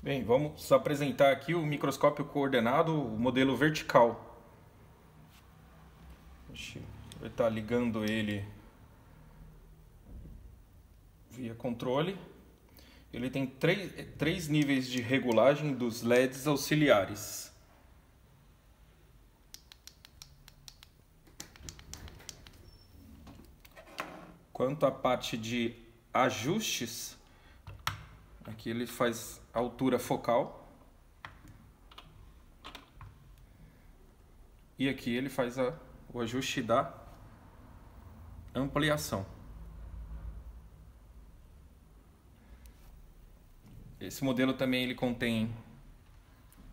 Bem, vamos apresentar aqui o microscópio coordenado, o modelo vertical. A gente vai estar ligando ele via controle. Ele tem três níveis de regulagem dos LEDs auxiliares. Quanto à parte de ajustes, aqui ele faz a altura focal. E aqui ele faz o ajuste da ampliação. Esse modelo também ele contém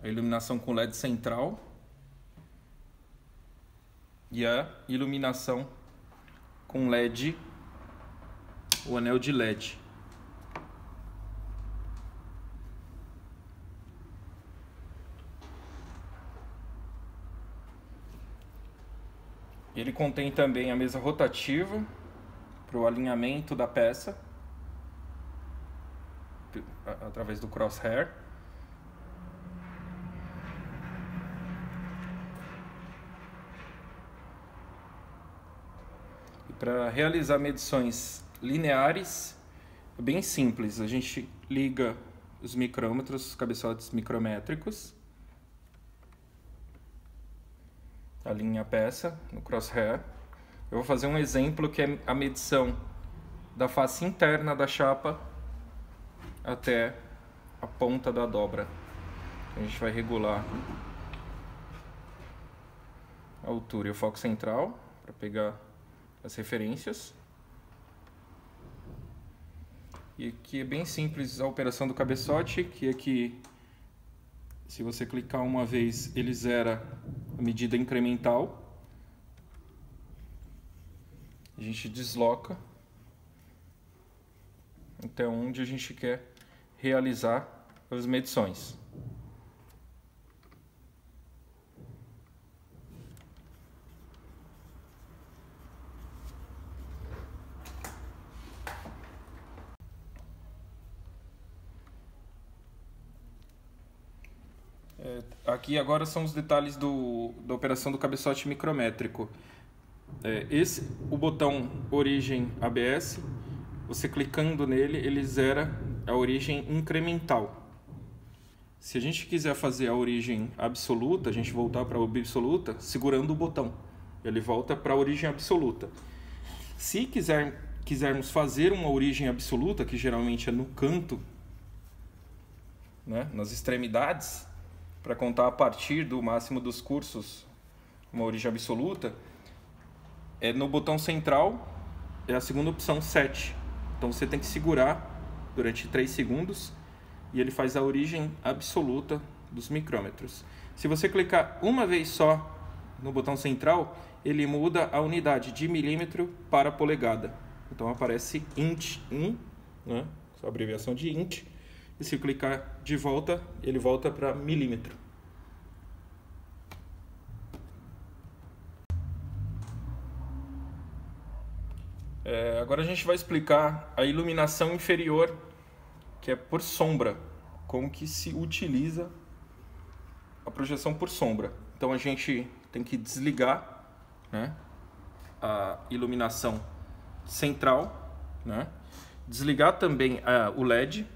a iluminação com LED central e a iluminação com LED, o anel de LED. Ele contém também a mesa rotativa para o alinhamento da peça através do crosshair. E para realizar medições lineares é bem simples. A gente liga os micrômetros, os cabeçotes micrométricos, alinha a peça no crosshair. Eu vou fazer um exemplo que é a medição da face interna da chapa até a ponta da dobra. A gente vai regular a altura e o foco central para pegar as referências. E aqui é bem simples a operação do cabeçote, que aqui, se você clicar uma vez, ele zera a medida incremental. A gente desloca até onde a gente quer realizar as medições. Aqui agora são os detalhes da operação do cabeçote micrométrico. O botão origem ABS, você clicando nele, ele zera a origem incremental. Se a gente quiser fazer a origem absoluta, a gente voltar para a absoluta, segurando o botão, ele volta para a origem absoluta. Se quisermos fazer uma origem absoluta, que geralmente é no canto, né, nas extremidades, para contar a partir do máximo dos cursos, uma origem absoluta, no botão central, é a segunda opção, 7. Então você tem que segurar durante 3 segundos e ele faz a origem absoluta dos micrômetros. Se você clicar uma vez só no botão central, ele muda a unidade de milímetro para polegada. Então aparece int 1, né? A abreviação de int. E se clicar de volta, ele volta para milímetro. Agora a gente vai explicar a iluminação inferior, que é por sombra, como que se utiliza a projeção por sombra. Então a gente tem que desligar, né, a iluminação central, né, desligar também o LED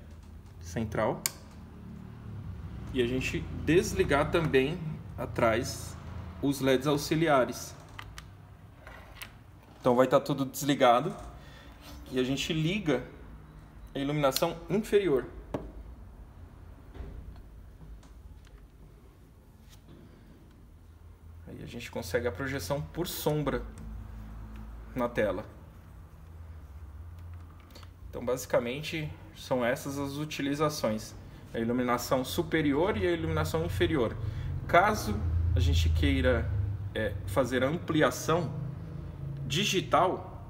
central e a gente desligar também atrás os LEDs auxiliares. Então vai estar tudo desligado e a gente liga a iluminação inferior. Aí a gente consegue a projeção por sombra na tela. Então basicamente são essas as utilizações: a iluminação superior e a iluminação inferior. Caso a gente queira fazer a ampliação digital,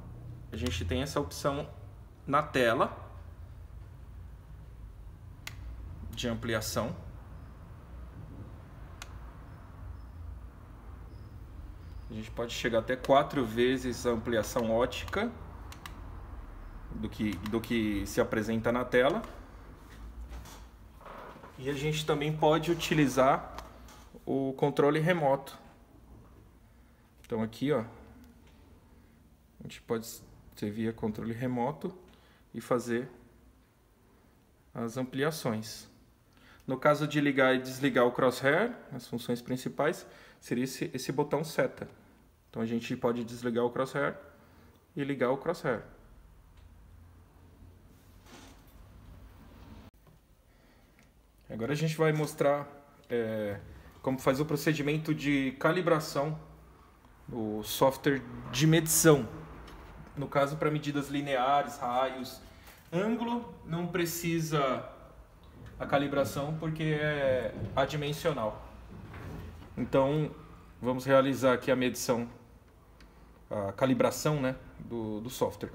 a gente tem essa opção na tela de ampliação. A gente pode chegar até 4 vezes a ampliação ótica do que se apresenta na tela. E a gente também pode utilizar o controle remoto. Então aqui, ó, a gente pode ser via controle remoto e fazer as ampliações. No caso de ligar e desligar o crosshair, as funções principais, seria esse botão seta. Então a gente pode desligar o crosshair e ligar o crosshair. Agora a gente vai mostrar como faz o procedimento de calibração do software de medição. No caso, para medidas lineares, raios, ângulo, não precisa a calibração porque é adimensional. Então, vamos realizar aqui a medição, a calibração, né, do software.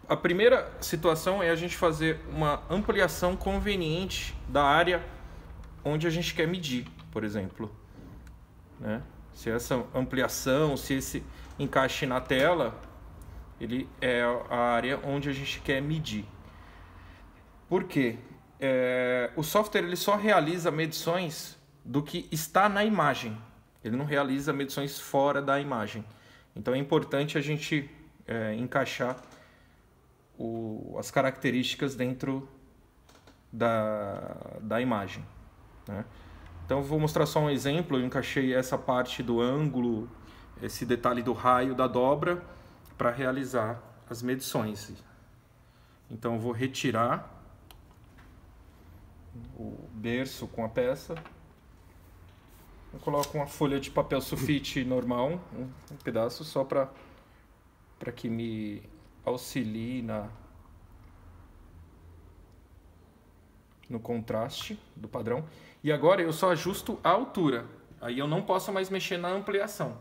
A primeira situação é a gente fazer uma ampliação conveniente da área onde a gente quer medir, por exemplo, né? Se essa ampliação, se esse encaixe na tela, ele é a área onde a gente quer medir. Por quê? O software ele só realiza medições do que está na imagem. Ele não realiza medições fora da imagem. Então é importante a gente encaixar as características dentro da imagem, né? Então eu vou mostrar só um exemplo. Eu encaixei essa parte do ângulo, esse detalhe do raio da dobra para realizar as medições. Então eu vou retirar o berço com a peça. Eu coloco uma folha de papel sulfite normal, um pedaço, só para que me auxilie no contraste do padrão. E agora eu só ajusto a altura. Aí eu não posso mais mexer na ampliação.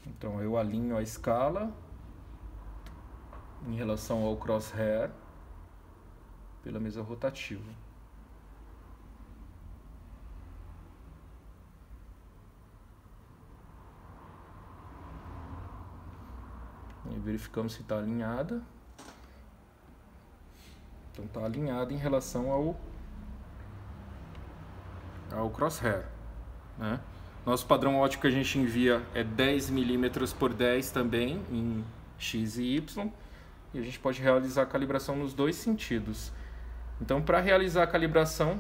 Então eu alinho a escala em relação ao crosshair pela mesa rotativa. E verificamos se está alinhada. Então está alinhada em relação ao crosshair, né? Nosso padrão ótico que a gente envia é 10 mm por 10 também, em X e Y. E a gente pode realizar a calibração nos dois sentidos. Então, para realizar a calibração,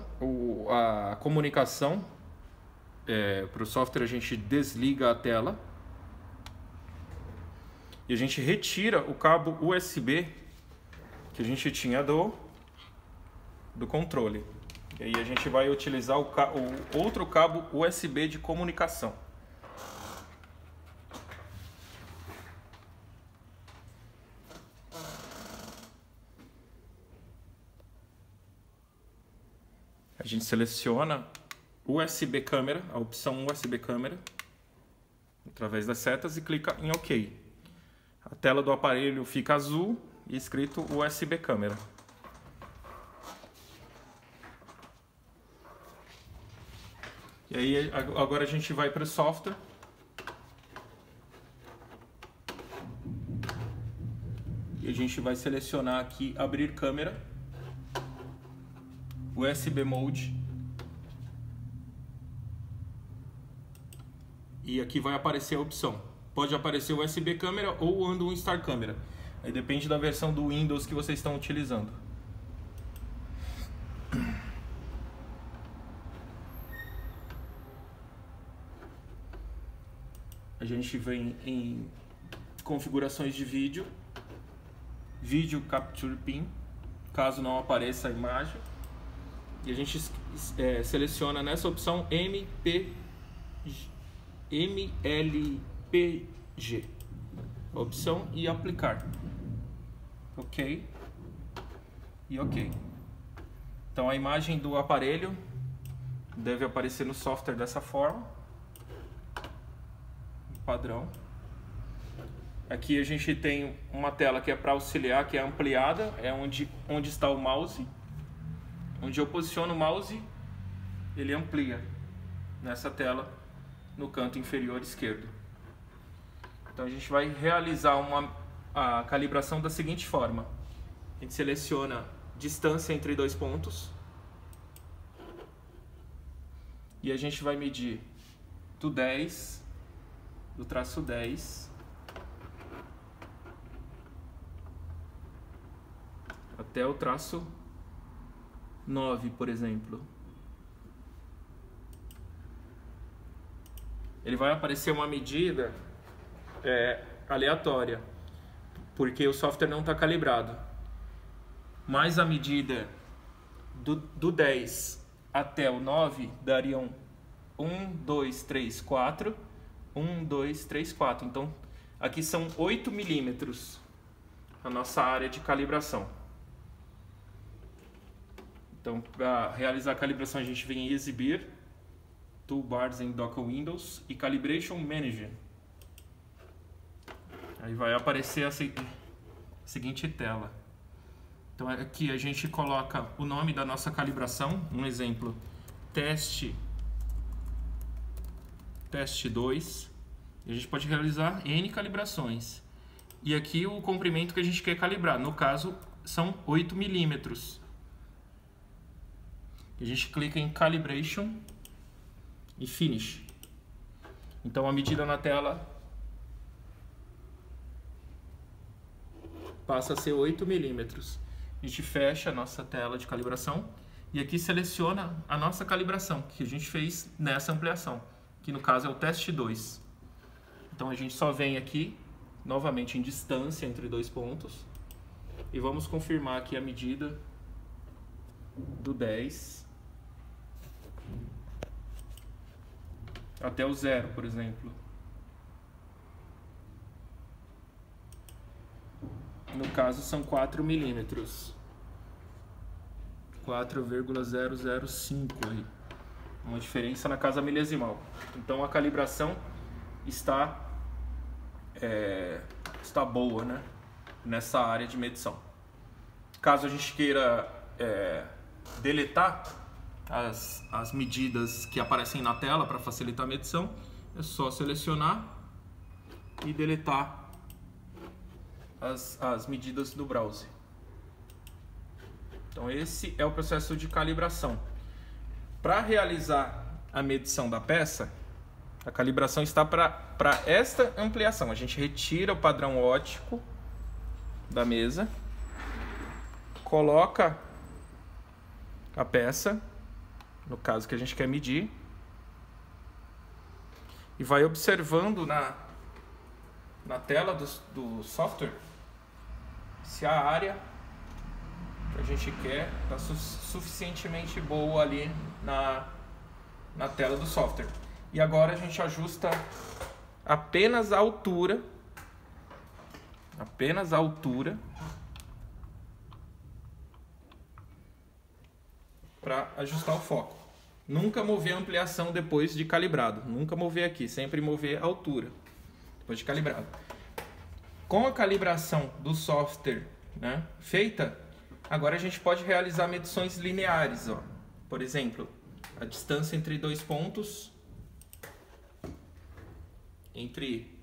a comunicação, para o software a gente desliga a tela. E a gente retira o cabo USB que a gente tinha do controle. E aí a gente vai utilizar o outro cabo USB de comunicação. A gente seleciona USB câmera, a opção USB câmera, através das setas e clica em OK. A tela do aparelho fica azul e escrito USB câmera. E aí agora a gente vai para o software. E a gente vai selecionar aqui abrir câmera, USB Mode. E aqui vai aparecer a opção. Pode aparecer o USB câmera ou o Undo Star câmera. Aí depende da versão do Windows que vocês estão utilizando. A gente vem em configurações de vídeo, Video Capture Pin, caso não apareça a imagem. E a gente seleciona nessa opção MLPG, opção e aplicar. OK e OK. Então a imagem do aparelho deve aparecer no software dessa forma, padrão. Aqui a gente tem uma tela que é para auxiliar, que é ampliada, é onde está o mouse. Onde eu posiciono o mouse, ele amplia nessa tela no canto inferior esquerdo. Então a gente vai realizar a calibração da seguinte forma. A gente seleciona distância entre dois pontos. E a gente vai medir do traço 10 até o traço 9, por exemplo. Ele vai aparecer uma medida aleatória, porque o software não está calibrado. Mas a medida do 10 até o 9 dariam 1, 2, 3, 4. 1, 2, 3, 4. Então, aqui são 8 milímetros a nossa área de calibração. Então, para realizar a calibração, a gente vem em Exibir, Toolbars em Docker Windows e Calibration Manager. Aí vai aparecer a seguinte tela. Então, aqui a gente coloca o nome da nossa calibração, um exemplo, teste 2, e a gente pode realizar N calibrações. E aqui o comprimento que a gente quer calibrar, no caso, são 8 milímetros. A gente clica em Calibration e Finish. Então a medida na tela passa a ser 8 milímetros. A gente fecha a nossa tela de calibração e aqui seleciona a nossa calibração que a gente fez nessa ampliação, que no caso é o teste 2. Então a gente só vem aqui, novamente em distância entre dois pontos, e vamos confirmar aqui a medida do 10 até o 0, por exemplo. No caso são 4 milímetros. 4,005 aí. Uma diferença na casa milesimal. Então a calibração está boa, né? Nessa área de medição. Caso a gente queira deletar as medidas que aparecem na tela para facilitar a medição, é só selecionar e deletar as medidas do browser. Então esse é o processo de calibração. Para realizar a medição da peça, a calibração está para esta ampliação. A gente retira o padrão óptico da mesa, coloca a peça, no caso que a gente quer medir, e vai observando na tela do software se a área que a gente quer está suficientemente boa ali na tela do software. E agora a gente ajusta apenas a altura, para ajustar o foco. Nunca mover a ampliação depois de calibrado. Nunca mover aqui, sempre mover a altura depois de calibrado. Com a calibração do software, né, feita, agora a gente pode realizar medições lineares. Ó. Por exemplo, a distância entre dois pontos, entre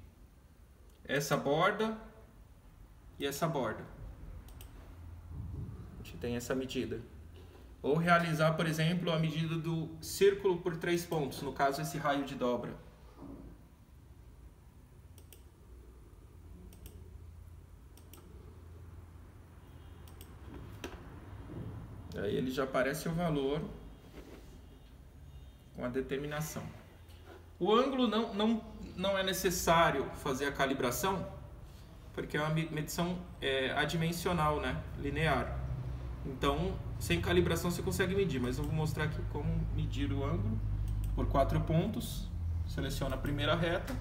essa borda e essa borda. A gente tem essa medida. Ou realizar, por exemplo, a medida do círculo por 3 pontos, no caso esse raio de dobra. Aí ele já aparece o valor com a determinação. O ângulo não é necessário fazer a calibração, porque é uma medição adimensional, né? Linear. Então, sem calibração você consegue medir, mas eu vou mostrar aqui como medir o ângulo por 4 pontos. Seleciona a primeira reta,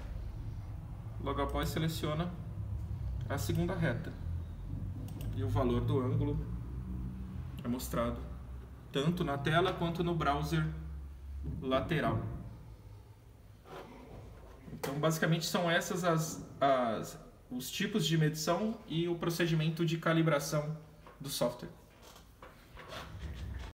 logo após seleciona a segunda reta. E o valor do ângulo é mostrado tanto na tela quanto no browser lateral. Então, basicamente são essas os tipos de medição e o procedimento de calibração do software.